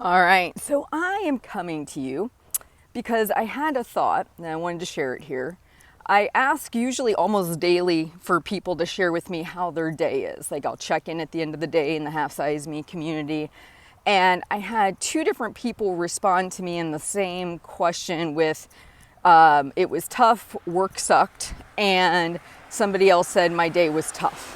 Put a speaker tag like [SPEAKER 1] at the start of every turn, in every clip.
[SPEAKER 1] All right, so I am coming to you because I had a thought and I wanted to share it here. I ask usually almost daily for people to share with me how their day is. Like I'll check in at the end of the day in the Half Size Me community. And I had two different people respond to me in the same question with, it was tough, work sucked, and somebody else said my day was tough.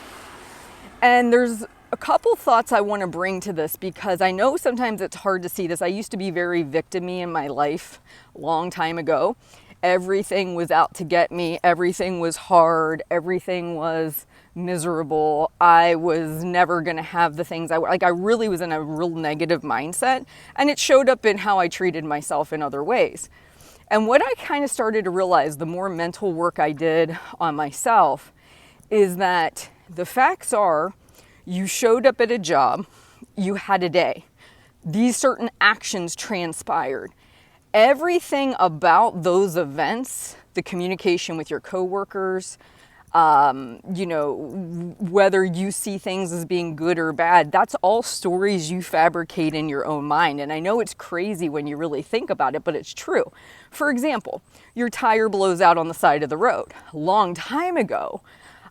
[SPEAKER 1] And there's a couple thoughts I want to bring to this because I know sometimes it's hard to see this. I used to be very victim-y in my life a long time ago. Everything was out to get me. Everything was hard. Everything was miserable. I was never going to have the things I really was in a real negative mindset, and it showed up in how I treated myself in other ways. And what I kind of started to realize the more mental work I did on myself is that the facts are you showed up at a job, you had a day. These certain actions transpired. Everything about those events, the communication with your coworkers, whether you see things as being good or bad, that's all stories you fabricate in your own mind. And I know it's crazy when you really think about it, but it's true. For example, your tire blows out on the side of the road. A long time ago,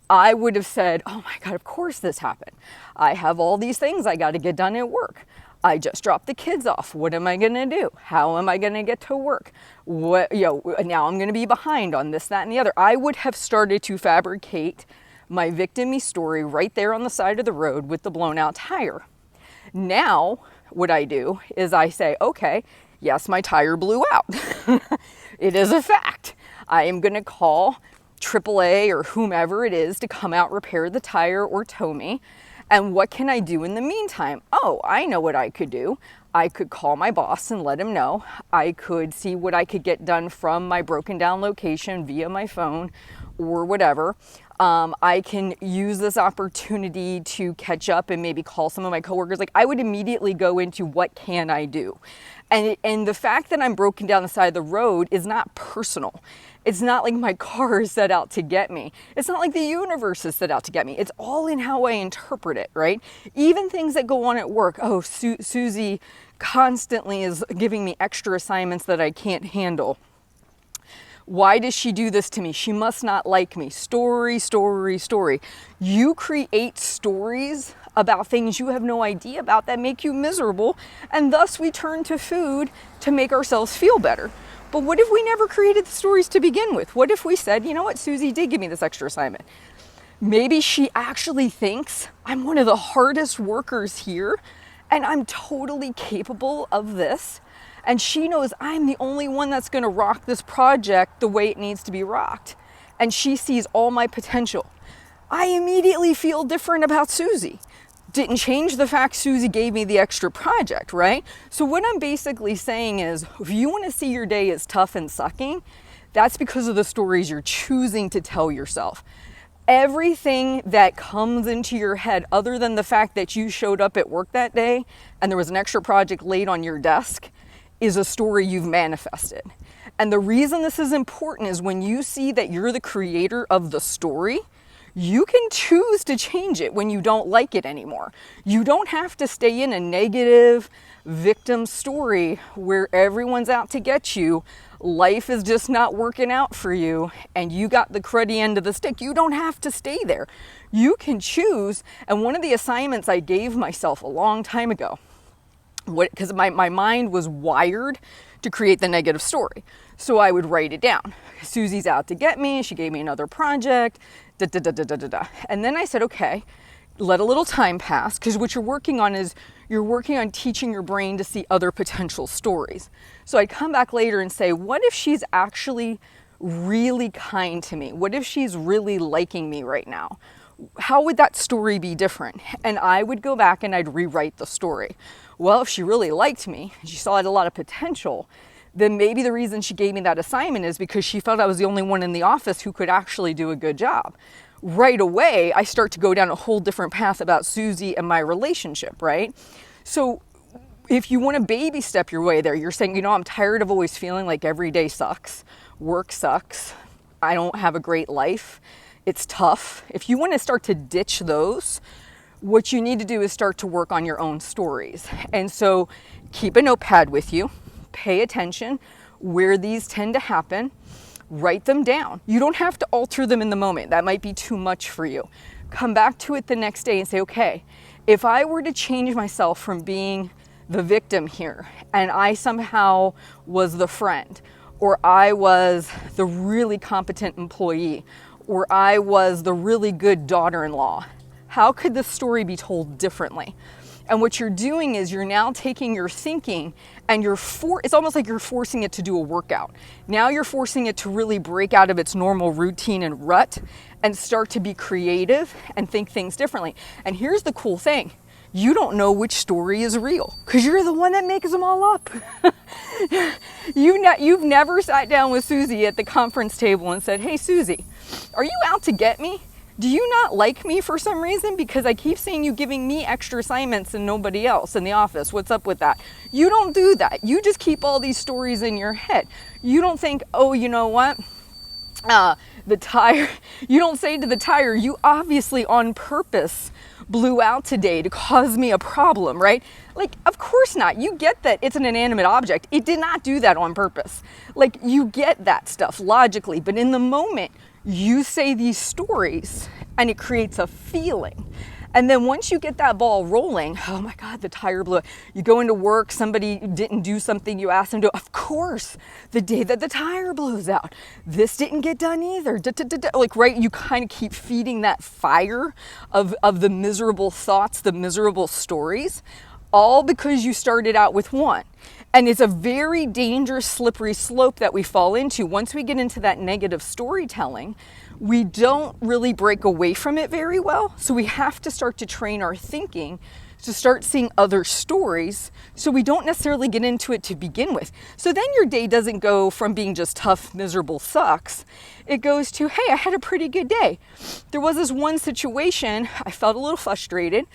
[SPEAKER 1] I would have said, oh my God, of course this happened. I have all these things I got to get done at work. I just dropped the kids off. What am I going to do? How am I going to get to work? Now I'm going to be behind on this, that, and the other. I would have started to fabricate my victim-y story right there on the side of the road with the blown out tire. Now, what I do is I say, okay, yes, my tire blew out. It is a fact. I am going to call AAA or whomever it is to come out, repair the tire or tow me. And what can I do in the meantime? Oh, I know what I could do. I could call my boss and let him know. I could see what I could get done from my broken down location via my phone or whatever. I can use this opportunity to catch up and maybe call some of my coworkers. Like I would immediately go into what can I do? And the fact that I'm broken down the side of the road is not personal. It's not like my car is set out to get me. It's not like the universe is set out to get me. It's all in how I interpret it, right? Even things that go on at work. Oh, Susie constantly is giving me extra assignments that I can't handle. Why does she do this to me? She must not like me. Story, story, story. You create stories about things you have no idea about that make you miserable, and thus we turn to food to make ourselves feel better. But what if we never created the stories to begin with? What if we said, you know what, Susie did give me this extra assignment. Maybe she actually thinks I'm one of the hardest workers here and I'm totally capable of this. And she knows I'm the only one that's going to rock this project the way it needs to be rocked. And she sees all my potential. I immediately feel different about Susie. Didn't change the fact Susie gave me the extra project, right? So what I'm basically saying is, if you want to see your day as tough and sucking, that's because of the stories you're choosing to tell yourself. Everything that comes into your head, other than the fact that you showed up at work that day and there was an extra project laid on your desk, is a story you've manifested. And the reason this is important is when you see that you're the creator of the story, you can choose to change it when you don't like it anymore. You don't have to stay in a negative victim story where everyone's out to get you. Life is just not working out for you and you got the cruddy end of the stick. You don't have to stay there. You can choose. And one of the assignments I gave myself a long time ago, because my mind was wired to create the negative story. So I would write it down. Susie's out to get me. She gave me another project. Da, da, da, da, da, da, da. And then I said, okay, let a little time pass, because what you're working on is you're working on teaching your brain to see other potential stories. So I'd come back later and say, what if she's actually really kind to me? What if she's really liking me right now? How would that story be different? And I would go back and I'd rewrite the story. Well, if she really liked me, she saw I had a lot of potential, then maybe the reason she gave me that assignment is because she felt I was the only one in the office who could actually do a good job. Right away, I start to go down a whole different path about Susie and my relationship, right? So if you want to baby step your way there, you're saying, you know, I'm tired of always feeling like every day sucks, work sucks, I don't have a great life, it's tough. If you want to start to ditch those, What you need to do is start to work on your own stories. And so keep a notepad with you, pay attention where these tend to happen, write them down. You don't have to alter them in the moment. That might be too much for you. Come back to it the next day and say, okay, if I were to change myself from being the victim here and I somehow was the friend, or I was the really competent employee, or I was the really good daughter-in-law, how could this story be told differently? And what you're doing is you're now taking your thinking and it's almost like you're forcing it to do a workout. Now you're forcing it to really break out of its normal routine and rut and start to be creative and think things differently. And here's the cool thing. You don't know which story is real because you're the one that makes them all up. You've never sat down with Susie at the conference table and said, hey, Susie, are you out to get me? Do you not like me for some reason? Because I keep seeing you giving me extra assignments and nobody else in the office. What's up with that? You don't do that. You just keep all these stories in your head. You don't think, oh, you know what? The tire, you don't say to the tire, you obviously on purpose blew out today to cause me a problem, right? Like, of course not. You get that it's an inanimate object. It did not do that on purpose. Like, you get that stuff logically, but in the moment, you say these stories and it creates a feeling. And then once you get that ball rolling, oh my God, the tire blew out. You go into work, somebody didn't do something you asked them to. Of course, the day that the tire blows out, this didn't get done either. Like, right, you kind of keep feeding that fire of the miserable thoughts, the miserable stories, all because you started out with one. And it's a very dangerous, slippery slope that we fall into. Once we get into that negative storytelling, we don't really break away from it very well. So we have to start to train our thinking to start seeing other stories so we don't necessarily get into it to begin with. So then your day doesn't go from being just tough, miserable, sucks. It goes to, hey, I had a pretty good day. There was this one situation, I felt a little frustrated,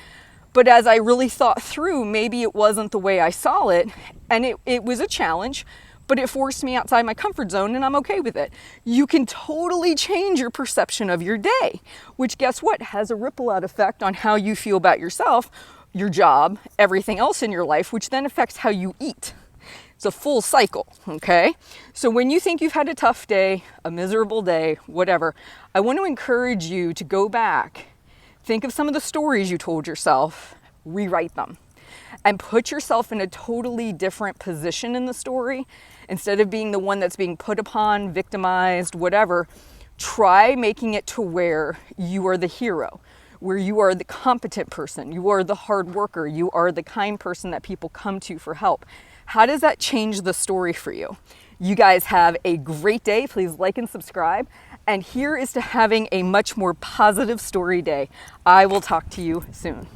[SPEAKER 1] but as I really thought through, maybe it wasn't the way I saw it, and it was a challenge, but it forced me outside my comfort zone, and I'm okay with it. You can totally change your perception of your day, which, guess what, has a ripple out effect on how you feel about yourself, your job, everything else in your life, which then affects how you eat. It's a full cycle, okay? So when you think you've had a tough day, a miserable day, whatever, I want to encourage you to go back. Think of some of the stories you told yourself, rewrite them, and put yourself in a totally different position in the story. Instead of being the one that's being put upon, victimized, whatever, try making it to where you are the hero, where you are the competent person, you are the hard worker, you are the kind person that people come to for help. How does that change the story for you? You guys have a great day. Please like and subscribe. And here is to having a much more positive story day. I will talk to you soon.